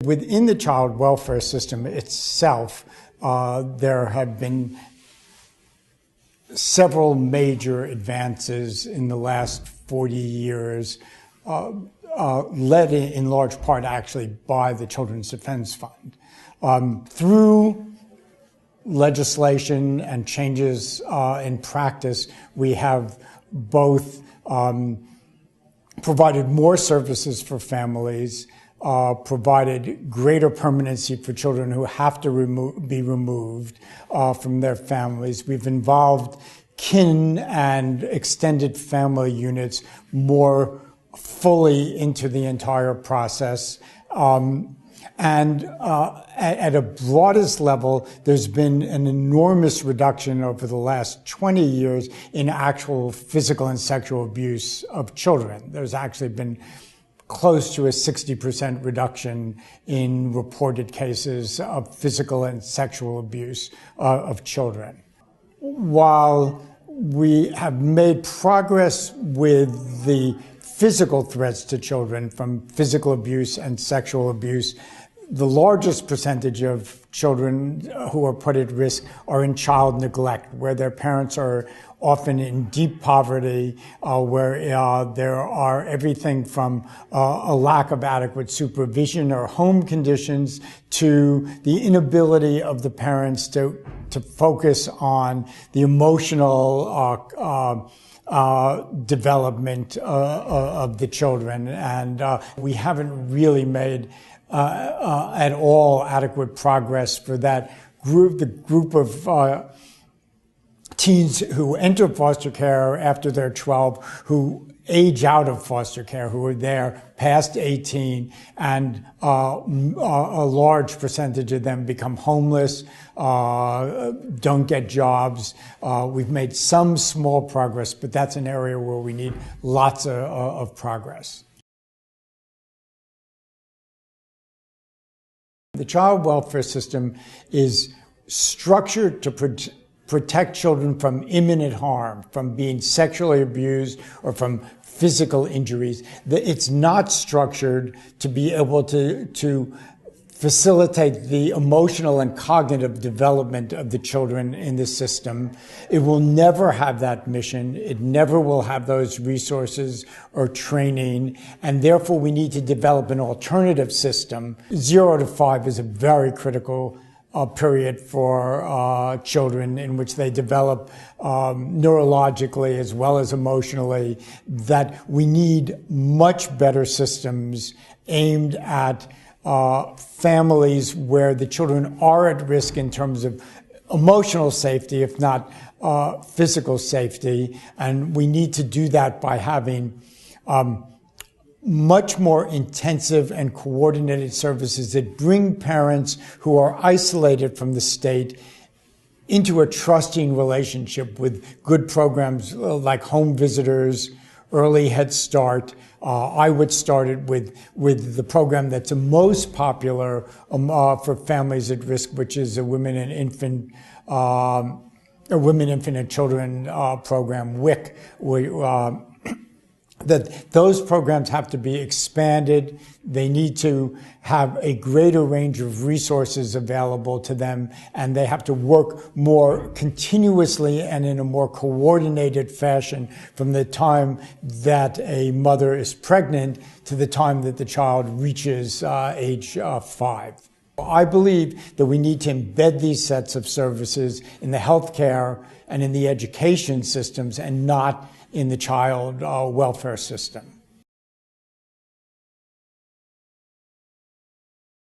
Within the child welfare system itself, there have been several major advances in the last 40 years, led in large part actually by the Children's Defense Fund. Through legislation and changes in practice, we have both provided more services for families, provided greater permanency for children who have to be removed from their families. We've involved kin and extended family units more fully into the entire process. And at a broadest level, there's been an enormous reduction over the last 20 years in actual physical and sexual abuse of children. There's actually been close to a 60% reduction in reported cases of physical and sexual abuse of children. While we have made progress with the physical threats to children from physical abuse and sexual abuse, the largest percentage of children who are put at risk are in child neglect, where their parents are often in deep poverty, where there are everything from a lack of adequate supervision or home conditions to the inability of the parents to focus on the emotional development of the children. And we haven't really made at all adequate progress for that group, the group of teens who enter foster care after they're 12, who age out of foster care, who are there past 18, and a large percentage of them become homeless, don't get jobs. We've made some small progress, but that's an area where we need lots of progress. The child welfare system is structured to protect children from imminent harm, from being sexually abused or from physical injuries. It's not structured to be able to facilitate the emotional and cognitive development of the children in the system. It will never have that mission. It never will have those resources or training, and therefore we need to develop an alternative system. 0 to 5 is a very critical period for children in which they develop neurologically as well as emotionally, that we need much better systems aimed at families where the children are at risk in terms of emotional safety, if not physical safety. And we need to do that by having much more intensive and coordinated services that bring parents who are isolated from the state into a trusting relationship with good programs like home visitors, early Head Start. I would start it with the program that's the most popular for families at risk, which is a Women, Infant, and Children program, WIC. That those programs have to be expanded. They need to have a greater range of resources available to them, and they have to work more continuously and in a more coordinated fashion from the time that a mother is pregnant to the time that the child reaches age 5. I believe that we need to embed these sets of services in the healthcare and in the education systems and not in the child welfare system.